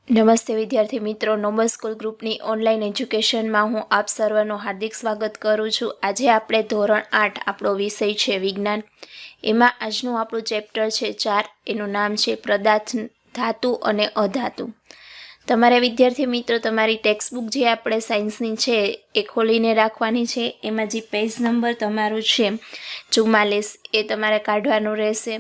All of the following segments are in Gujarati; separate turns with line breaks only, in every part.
નમસ્તે વિદ્યાર્થી મિત્રો, નોબલ સ્કૂલ ગ્રુપની ઓનલાઈન એજ્યુકેશનમાં હું આપ સર્વનું હાર્દિક સ્વાગત કરું છું. આજે આપણે ધોરણ 8 આપણો વિષય છે વિજ્ઞાન. એમાં આજનું આપણું ચેપ્ટર છે 4. એનું નામ છે પદાર્થ, ધાતુ અને અધાતુ. તમારે વિદ્યાર્થી મિત્રો તમારી ટેક્સ્ટબુક જે આપણે સાયન્સની છે એ ખોલીને રાખવાની છે. એમાં જે પેજ નંબર તમારું છે 44 એ તમારે કાઢવાનું રહેશે.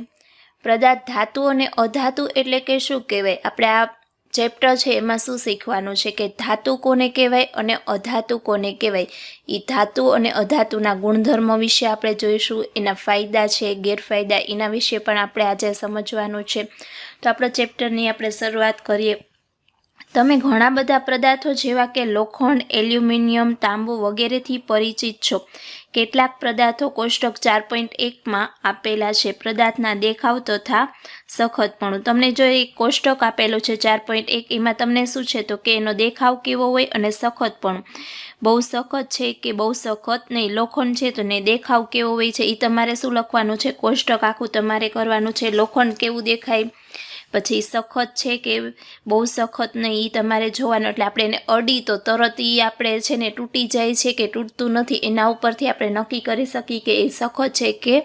પદાર્થ, ધાતુ અને અધાતુ એટલે કે શું કહેવાય? આપણે આ ચેપ્ટર છે એમાં શું શીખવાનું છે કે ધાતુ કોને કહેવાય અને અધાતુ કોને કહેવાય. એ ધાતુ અને અધાતુના ગુણધર્મો વિશે આપણે જોઈશું. એના ફાયદા છે, ગેરફાયદા, એના વિશે પણ આપણે આજે સમજવાનું છે. તો આપણા ચેપ્ટરની આપણે શરૂઆત કરીએ. તમે ઘણા બધા પદાર્થો જેવા કે લોખંડ, એલ્યુમિનિયમ, તાંબુ વગેરેથી પરિચિત છો. કેટલાક પદાર્થો કોષ્ટક 4.1માં આપેલા છે. પદાર્થના દેખાવ તથા સખતપણું. તમને જો એક કોષ્ટક આપેલું છે 4.1, એમાં તમને શું છે તો કે એનો દેખાવ કેવો હોય અને સખતપણું. બહુ સખત છે કે બહુ સખત નહીં. લોખંડ છે તો ને દેખાવ કેવો હોય છે એ તમારે શું લખવાનું છે, કોષ્ટક આખું તમારે કરવાનું છે. લોખંડ કેવું દેખાય, પછી સખત છે કે બહુ સખત નહીં એ તમારે જોવાનું. એટલે આપણે એને અડી તો તરત એ આપણે છે ને તૂટી જાય છે કે તૂટતું નથી, એના ઉપરથી આપણે નક્કી કરી શકીએ કે એ સખત છે કે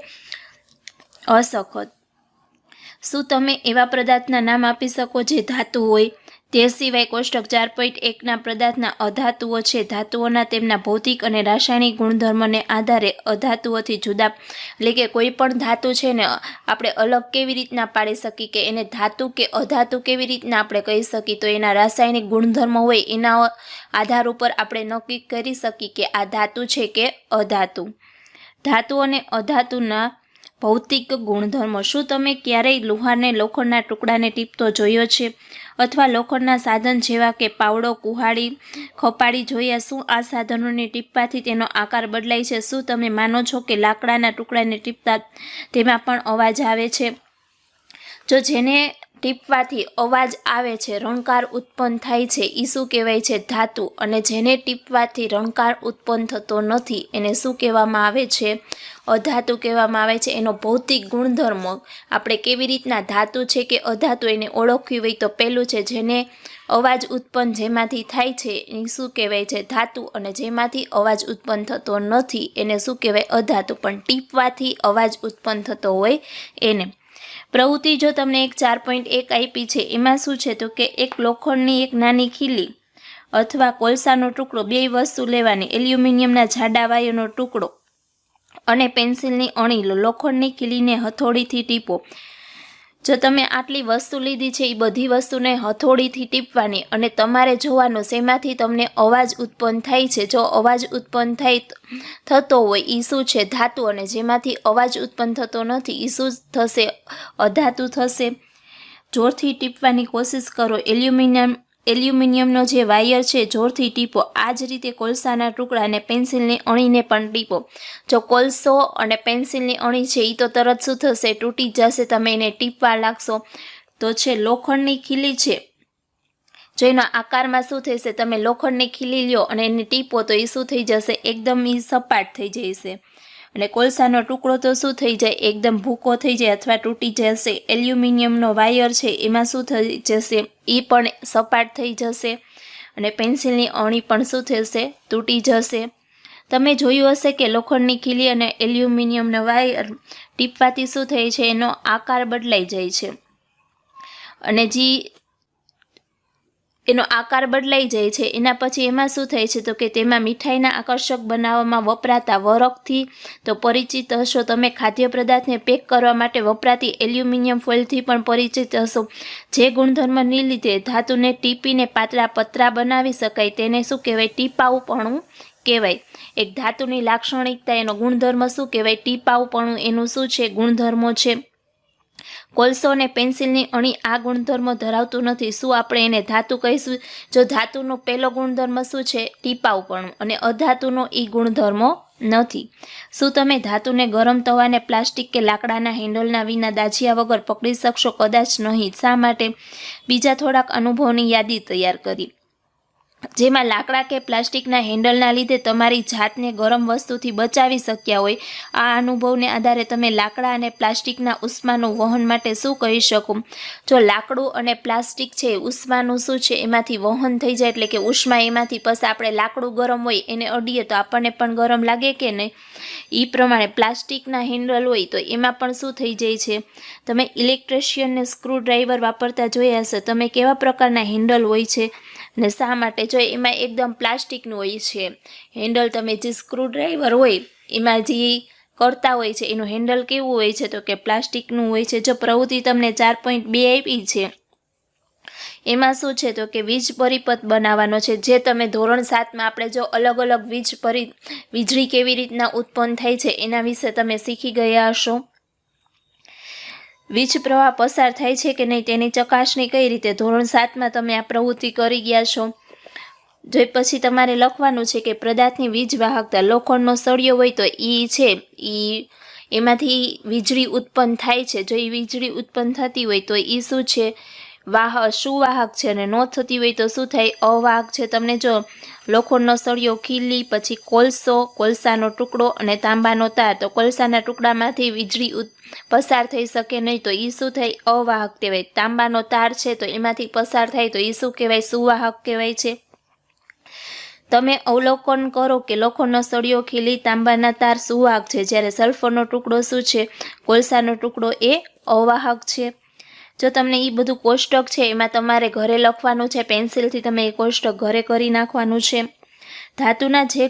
અસખત. શું તમે એવા પદાર્થના નામ આપી શકો જે ધાતુ હોય? તે સિવાય કોષ્ટક 4.1ના પદાર્થના અધાતુઓ છે. ધાતુઓના તેમના ભૌતિક અને રાસાયણિક ગુણધર્મને આધારે અધાતુઓથી જુદા, એટલે કે કોઈ પણ ધાતુ છે ને આપણે અલગ કેવી રીતના પાડી શકીએ કે એને ધાતુ કે અધાતુ કેવી રીતના આપણે કહી શકીએ? તો એના રાસાયણિક ગુણધર્મો હોય એના આધાર ઉપર આપણે નક્કી કરી શકીએ કે આ ધાતુ છે કે અધાતુ. ધાતુ અને અધાતુના ભૌતિક ગુણધર્મો. શું તમે ક્યારેય લુહારને લોખંડના ટુકડાને ટીપતો જોયો છે અથવા લોખંડના સાધન જેવા કે પાવડો, કુહાડી, ખપાડી જોયા? શું આ સાધનોને ટીપવાથી તેનો આકાર બદલાય છે? શું તમે માનો છો કે લાકડાના ટુકડાને ટીપતા તેમાં પણ અવાજ આવે છે? જો જેને ટીપવાથી અવાજ આવે છે, રણકાર ઉત્પન્ન થાય છે, એ શું કહેવાય છે? ધાતુ. અને જેને ટીપવાથી રણકાર ઉત્પન્ન થતો નથી એને શું કહેવામાં આવે છે? અધાતુ કહેવામાં આવે છે. એનો ભૌતિક ગુણધર્મો આપણે કેવી રીતના ધાતુ છે કે અધાતુ એને ઓળખવી હોય તો પહેલું છે જેને અવાજ ઉત્પન્ન જેમાંથી થાય છે એ શું કહેવાય છે? ધાતુ. અને જેમાંથી અવાજ ઉત્પન્ન થતો નથી એને શું કહેવાય? અધાતુ. પણ ટીપવાથી અવાજ ઉત્પન્ન થતો હોય એને. પ્રવૃત્તિ જો તમને એક 4.1 આપી છે એમાં શું છે તો કે એક લોખંડની એક નાની ખીલી અથવા કોલસાનો ટુકડો, બે વસ્તુ લેવાની. એલ્યુમિનિયમના જાડા વાયરનો ટુકડો અને પેન્સિલની અણી લો. લોખંડની ખીલીને હથોડીથી ટીપો. જો તમે આટલી વસ્તુ લીધી છે એ બધી વસ્તુને હથોડીથી ટીપવાની અને તમારે જોવાનું શેમાંથી તમને અવાજ ઉત્પન્ન થાય છે. જો અવાજ ઉત્પન્ન થતો હોય એ શું છે? ધાતુ. અને જેમાંથી અવાજ ઉત્પન્ન થતો નથી એ શું થશે? અધાતુ થશે. જોરથી ટીપવાની કોશિશ કરો. એલ્યુમિનિયમનો જે વાયર છે જોરથી ટીપો. આ જ રીતે કોલસાના ટુકડા અને પેન્સિલની અણીને પણ ટીપો. જો કોલસો અને પેન્સિલની અણી છે એ તો તરત શું થશે? તૂટી જશે. તમે એને ટીપવા લાગશો તો છે લોખંડની ખીલી છે, જો એના આકારમાં શું થશે? તમે લોખંડની ખીલી લ્યો અને એને ટીપો તો એ શું થઈ જશે? એકદમ એ સપાટ થઈ જશે. અને કોલસાનો ટુકડો તો શું થઈ જાય? એકદમ ભૂકો થઈ જાય અથવા તૂટી જશે. એલ્યુમિનિયમનો વાયર છે એમાં શું થઈ જશે? એ પણ સપાટ થઈ જશે. અને પેન્સિલની અણી પણ શું થશે? તૂટી જશે. તમે જોયું હશે કે લોખંડની ખીલી અને એલ્યુમિનિયમનો વાયર ટીપવાથી શું થાય છે? એનો આકાર બદલાઈ જાય છે. અને એનો આકાર બદલાઈ જાય છે એના પછી એમાં શું થાય છે તો કે તેમાં મીઠાઈના આકર્ષક બનાવવામાં વપરાતા વરખથી તો પરિચિત હશો. તમે ખાદ્ય પદાર્થને પેક કરવા માટે વપરાતી એલ્યુમિનિયમ ફોઇલથી પણ પરિચિત હશો. જે ગુણધર્મને લીધે ધાતુને ટીપીને પાતળા પતરા બનાવી શકાય તેને શું કહેવાય? ટીપાઉપણું કહેવાય. એક ધાતુની લાક્ષણિકતા, એનો ગુણધર્મ શું કહેવાય? ટીપાઉપણું. એનું શું છે? ગુણધર્મો છે. કોલસો અને પેન્સિલની અણી આ ગુણધર્મો ધરાવતું નથી. શું આપણે એને ધાતુ કહીશું? જો ધાતુનો પહેલો ગુણધર્મ શું છે? ટીપાઉપણું. અને અધાતુનો એ ગુણધર્મો નથી. શું તમે ધાતુને ગરમ તવાને પ્લાસ્ટિક કે લાકડાના હેન્ડલના વિના દાજ્યા વગર પકડી શકશો? કદાચ નહીં. શા માટે? બીજા થોડાક અનુભવની યાદી તૈયાર કરી. જેમાં લાકડા કે પ્લાસ્ટિકના હેન્ડલના લીધે તમારી જાતને ગરમ વસ્તુથી બચાવી શક્યા હોય, આ અનુભવને આધારે તમે લાકડા અને પ્લાસ્ટિકના ઉષ્માનું વહન માટે શું કહી શકો? જો લાકડું અને પ્લાસ્ટિક છે, ઉષ્માનું શું છે, એમાંથી વહન થઈ જાય એટલે કે ઉષ્મા એમાંથી પછી આપણે લાકડું ગરમ હોય એને અડીએ તો આપણને પણ ગરમ લાગે કે નહીં? એ પ્રમાણે પ્લાસ્ટિકના હેન્ડલ હોય તો એમાં પણ શું થઈ જાય છે? તમે ઇલેક્ટ્રિશિયનને સ્ક્રૂ ડ્રાઈવર વાપરતા જોયા હશે, તમે કેવા પ્રકારના હેન્ડલ હોય છે ને શા માટે? જો એમાં એકદમ પ્લાસ્ટિકનું હોય છે હેન્ડલ, તમે જે સ્ક્રૂ ડ્રાઈવર હોય એમાં જે કરતા હોય છે એનું હેન્ડલ કેવું હોય છે તો કે પ્લાસ્ટિકનું હોય છે. જો પ્રવૃત્તિ તમને 4.2 આપી છે, એમાં શું છે તો કે વીજ પરિપથ બનાવવાનો છે. જે તમે ધોરણ 7માં આપણે જો અલગ અલગ વીજળી કેવી રીતના ઉત્પન્ન થાય છે એના વિશે તમે શીખી ગયા હશો. વીજ પ્રવાહ પસાર થાય છે કે નહીં તેની ચકાસણી કઈ રીતે, ધોરણ 7માં તમે આ પ્રવૃત્તિ કરી ગયા છો. જો પછી તમારે લખવાનું છે કે પદાર્થની વીજ વાહકતા, લોખંડનો સળિયો હોય તો એમાંથી વીજળી ઉત્પન્ન થાય છે. જો એ વીજળી ઉત્પન્ન થતી હોય તો એ શું છે? સુવાહક છે, અને ન થતી હોય તો શું થાય? અવાહક છે. તમને જો લોખંડનો સળિયો, ખીલી, પછી કોલસાનો ટુકડો અને તાંબાનો તાર, તો કોલસાના ટુકડામાંથી વીજળી પસાર થઈ શકે નહીં તો એ શું થાય? અવાહક કહેવાય. તાંબાનો તાર છે તો એમાંથી પસાર થાય તો એ શું કહેવાય? સુવાહક કહેવાય છે. તમે અવલોકન કરો કે લોખંડનો સળિયો, ખીલી, તાંબાના તાર સુવાહક છે, જ્યારે સલ્ફરનો ટુકડો શું છે? કોલસાનો ટુકડો એ અવાહક છે. જો તમને એ બધું કોષ્ટક છે એમાં તમારે ઘરે લખવાનું છે, પેન્સિલથી તમે એ કોષ્ટક ઘરે કરી નાખવાનું છે. ધાતુના જે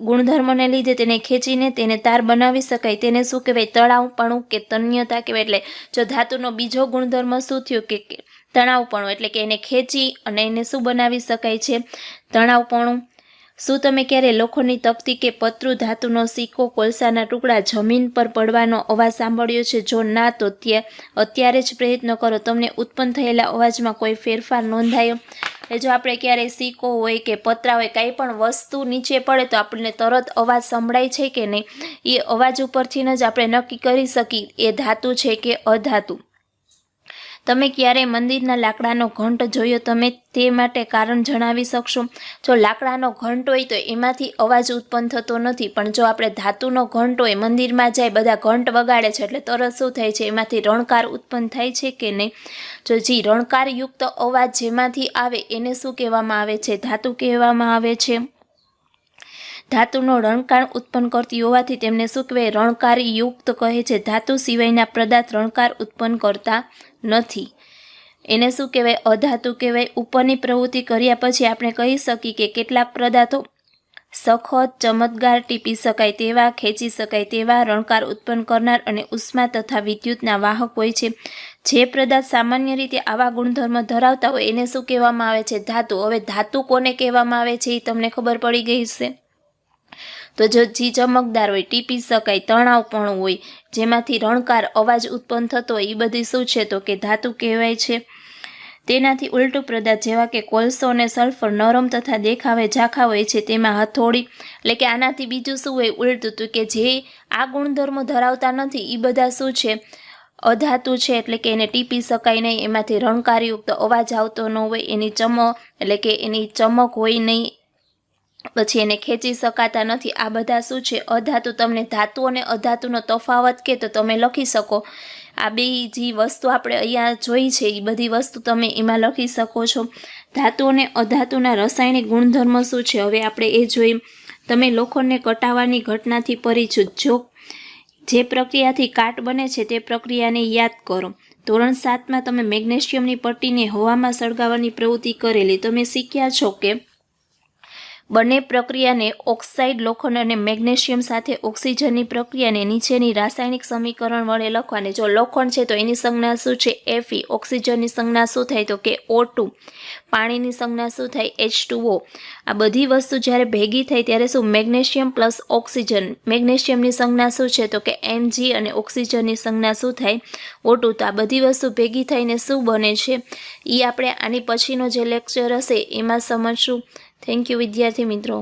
ગુણધર્મોને લીધે તેને ખેંચીને તેને તાર બનાવી શકાય તેને શું કહેવાય? તણાવપણું કે તન્યતા કહેવાય. એટલે જો ધાતુનો બીજો ગુણધર્મ શું થયો કે તણાવપણું, એટલે કે એને ખેંચી અને એને શું બનાવી શકાય છે? તણાવપણું. શું તમે ક્યારે લોખંડની તકતી કે પતરું, ધાતુનો સિક્કો, કોલસાના ટુકડા જમીન પર પડવાનો અવાજ સાંભળ્યો છે? જો ના તો અત્યારે જ પ્રયત્ન કરો. તમને ઉત્પન્ન થયેલા અવાજમાં કોઈ ફેરફાર નોંધાયો? જો આપણે ક્યારેય સિક્કો હોય કે પતરા હોય, કાંઈ પણ વસ્તુ નીચે પડે તો આપણને તરત અવાજ સંભળાય છે કે નહીં? એ અવાજ ઉપરથી જ આપણે નક્કી કરી શકીએ એ ધાતુ છે કે અધાતુ. તમે ક્યારે મંદિરના લાકડાનો ઘંટ જોયો? તમે તે માટે કારણ જણાવી શકશો? જો લાકડાનો ઘંટ હોય તો એમાંથી અવાજ ઉત્પન્ન થતો નથી, પણ જો આપણે ધાતુનો ઘંટ હોય, મંદિરમાં જાય બધા ઘંટ વગાડે છે એટલે તરત શું થાય છે? એમાંથી રણકાર ઉત્પન્ન થાય છે કે નહીં? જો જે રણકારયુક્ત અવાજ જેમાંથી આવે એને શું કહેવામાં આવે છે? ધાતુ કહેવામાં આવે છે. ધાતુનો રણકાર ઉત્પન્ન કરતી હોવાથી તેમને શું કહેવાય? રણકારયુક્ત કહે છે. ધાતુ સિવાયના પદાર્થ રણકાર ઉત્પન્ન કરતા નથી, એને શું કહેવાય? અધાતુ કહેવાય. ઉપરની પ્રવૃત્તિ કર્યા પછી આપણે કહી શકીએ કે કેટલાક પદાર્થો સખત, ચમત્કાર, ટીપી શકાય તેવા, ખેંચી શકાય તેવા, રણકાર ઉત્પન્ન કરનાર અને ઉષ્મા તથા વિદ્યુતના વાહક હોય છે. જે પદાર્થ સામાન્ય રીતે આવા ગુણધર્મ ધરાવતા હોય એને શું કહેવામાં આવે છે? ધાતુ. હવે ધાતુ કોને કહેવામાં આવે છે એ તમને ખબર પડી ગઈ છે. તો જો જે ચમકદાર હોય, ટીપી શકાય, તણાવપણું હોય, જેમાંથી રણકાર અવાજ ઉત્પન્ન થતો હોય, એ બધી શું છે તો કે ધાતુ કહેવાય છે. તેનાથી ઉલટું પદાર્થ જેવા કે કોલસો અને સલ્ફર નરમ તથા દેખાવે ઝાંખા હોય છે. તેમાં હથોડી, એટલે કે આનાથી બીજું શું હોય? ઉલટું, તો કે જે આ ગુણધર્મો ધરાવતા નથી એ બધા શું છે? અધાતુ છે. એટલે કે એને ટીપી શકાય નહીં, એમાંથી રણકારયુક્ત અવાજ આવતો ન હોય, એની એટલે કે એની ચમક હોય નહીં, પછી એને ખેંચી શકાતા નથી. આ બધા શું છે? અધાતુ. તમને ધાતુ અને અધાતુનો તફાવત કે તો તમે લખી શકો. આ બે જે વસ્તુ આપણે અહીંયા જોઈ છે એ બધી વસ્તુ તમે એમાં લખી શકો છો. ધાતુ અને અધાતુના રાસાયણિક ગુણધર્મ શું છે હવે આપણે એ જોઈએ. તમે લોખંડને કટાવાની ઘટનાથી પરિચિત છો? જે પ્રક્રિયાથી કાટ બને છે તે પ્રક્રિયાને યાદ કરો. ધોરણ 7માં તમે મેગ્નેશિયમની પટ્ટીને હવામાં સળગાવવાની પ્રવૃત્તિ કરેલી. તમે શીખ્યા છો કે બંને પ્રક્રિયાને ઓક્સાઇડ લોખંડ અને મેગ્નેશિયમ સાથે ઓક્સિજનની પ્રક્રિયાને નીચેની રાસાયણિક સમીકરણ વડે લખવાની. જો લોખંડ છે તો એની સંજ્ઞા શું છે? Fe. ઓક્સિજનની સંજ્ઞા શું થાય તો કે O2. પાણીની સંજ્ઞા શું થાય? H2O. આ બધી વસ્તુ જ્યારે ભેગી થાય ત્યારે શું? Magnesium plus oxygen. મેગ્નેશિયમની સંજ્ઞા શું છે તો કે Mg અને ઓક્સિજનની સંજ્ઞા શું થાય? O2. તો આ બધી વસ્તુ ભેગી થઈને શું બને છે એ આપણે આની પછીનો જે લેક્ચર હશે એમાં સમજશું. થેન્ક યુ વિદ્યાર્થી મિત્રો.